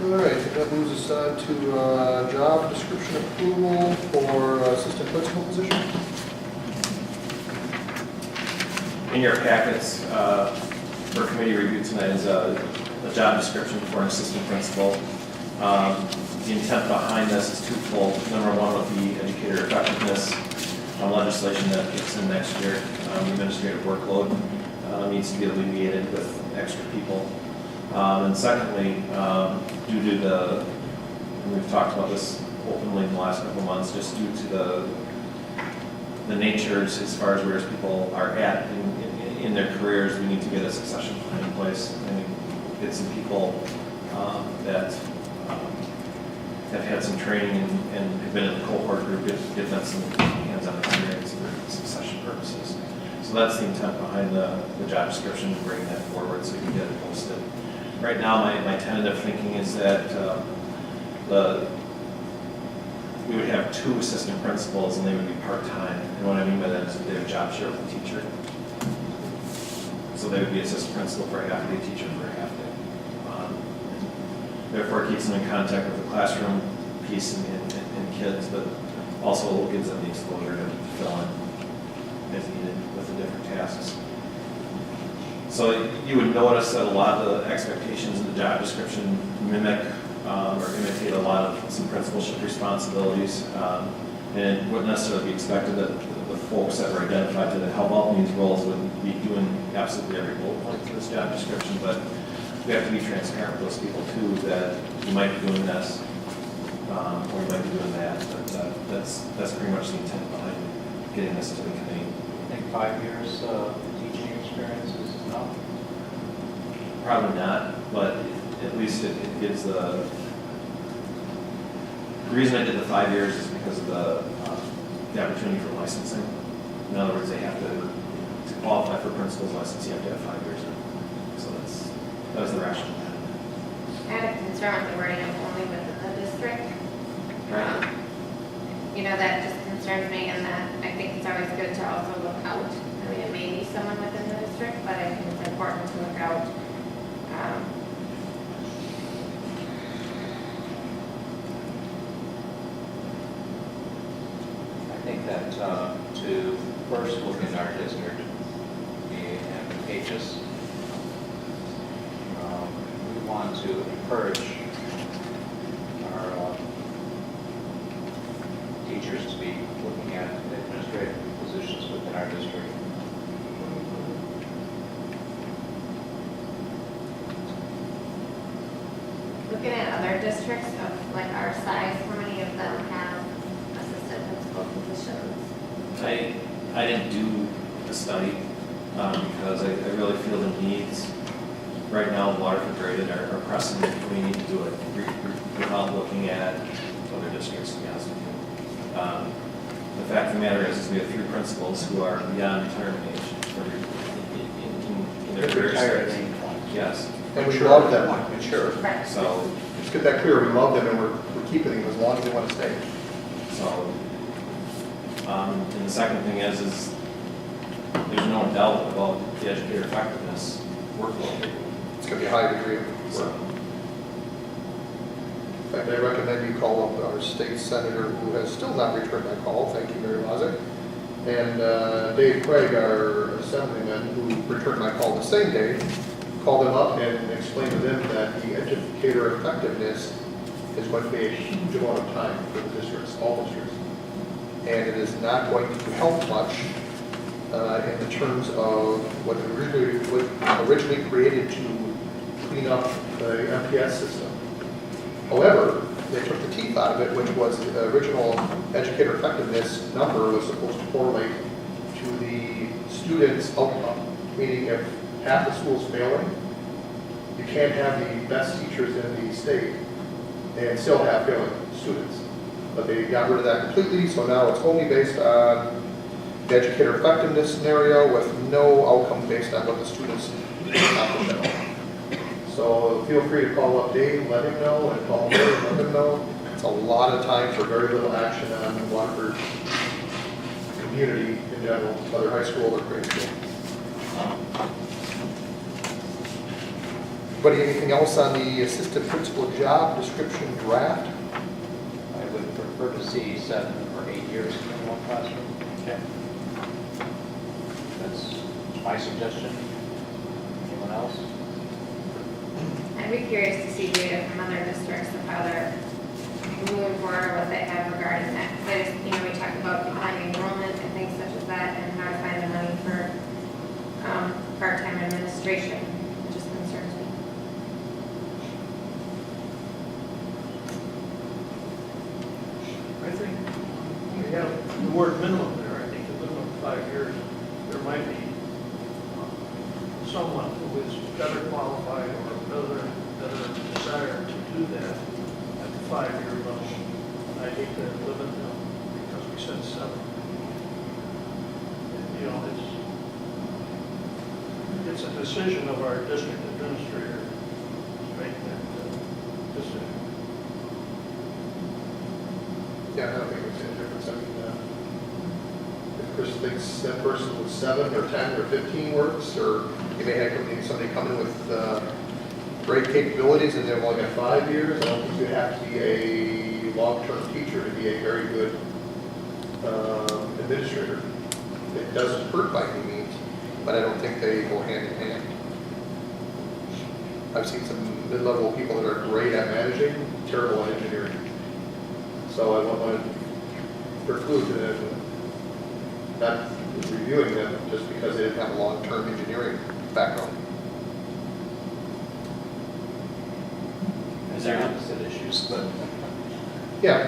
All right, that moves us on to job description approval for assistant principal position. In your packets, for committee review tonight is a job description for an assistant principal. The intent behind this is twofold. Number one would be educator effectiveness legislation that kicks in next year. Administrative workload needs to be alleviated with extra people. And secondly, due to and we've talked about this openly in the last couple of months, just due to the natures as far as where people are at in their careers, we need to get a succession plan in place and get some people that have had some training and have been in the cohort group, get them some hands-on experience for succession purposes. So that's the intent behind the job description, and bringing that forward so we can get it posted. Right now, my tentative thinking is that we would have 2 assistant principals and they would be part-time. And what I mean by that is that they would job share with the teacher. So they would be assistant principal for a half day, teacher for a half day. Therefore, it keeps them in contact with the classroom piece and kids, but also gives them the exposure to fill in as needed with the different tasks. So you would notice that a lot of the expectations in the job description mimic or imitate a lot of some principalship responsibilities. And it wouldn't necessarily be expected that the folks that were identified to help out in these roles would be doing absolutely every bullet point for this job description, but we have to be transparent with those people too, that you might be doing this or you might be doing that, but that's pretty much the intent behind getting this to the committee. I think 5 years teaching experience is enough. Probably not, but at least it gives the reason I did the 5 years is because of the opportunity for licensing. In other words, they have to qualify for principal's license, you have to have 5 years. So that was the rationale. I had a concern with the wording of only within the district. Right. That just concerns me, and that I think it's always good to also look out. I mean, it may be someone within the district, but I think it's important to look out. I think that to first look in our district be advantageous. We want to encourage our teachers to be looking at administrative positions within our district. Looking at other districts of like our size, how many of them have assistant principal positions? I didn't do the study because I really feel the needs right now, Waterford graded are pressing. We need to do it without looking at other districts, to be honest with you. The fact of the matter is we have 3 principals who are beyond retirement age in their career Retired at stage. any point. Yes. And we love them, mature. Right. So, Let's get that clear, we love them and we're keeping them as long as they want to stay. and the second thing is there's no doubt about the educator effectiveness workload. It's going to be a high degree of So, work. In fact, I recommend you call up our state senator who has still not returned my call, thank you, Mary Lozick, and Dave Craig, our assemblyman, who returned my call the same day, called them up and explained to them that the educator effectiveness is going to be a huge amount of time for the districts, all districts. And it is not going to help much in the terms of what originally created to clean up the MPS system. However, they took the teeth out of it, which was the original educator effectiveness number was supposed to correlate to the student's outcome. Meaning if half the school's failing, you can't have the best teachers in the state and still have failing students. But they got rid of that completely, so now it's only based on the educator effectiveness scenario with no outcome based on what the students accomplish at all. So feel free to call up Dave, let him know, and call Mary, let him know. It's a lot of time for very little action on the Waterford community in general, whether high school or grade school. Anybody, anything else on the assistant principal job description draft? I would prefer to see 7 or 8 years in one classroom. Okay. That's my suggestion. Anyone else? I'd be curious to see data from other districts of how they're moving forward, what they have regarding that. Because I just, we talked about declining enrollment and things such as that, and how to find the money for part-time administration, which just concerns me. I think we have the word minimum there. I think the minimum 5 years, there might be someone who is better qualified or better desire to do that at the 5-year level. And I hate to limit them because we said 7. It's a decision of our district administrator to make that decision. Yeah, I don't think it's any difference. I mean, if Chris thinks that person with 7 or 10 or 15 works, or you may have somebody come in with great capabilities and they've only got 5 years, I don't think you have to be a long-term teacher to be a very good administrator. It doesn't hurt by any means, but I don't think they go hand in hand. I've seen some mid-level people that are great at managing, terrible at engineering. So I want to preclude them, not reviewing them just because they didn't have a long-term engineering background. Is there, Opposite issues, but. Yeah,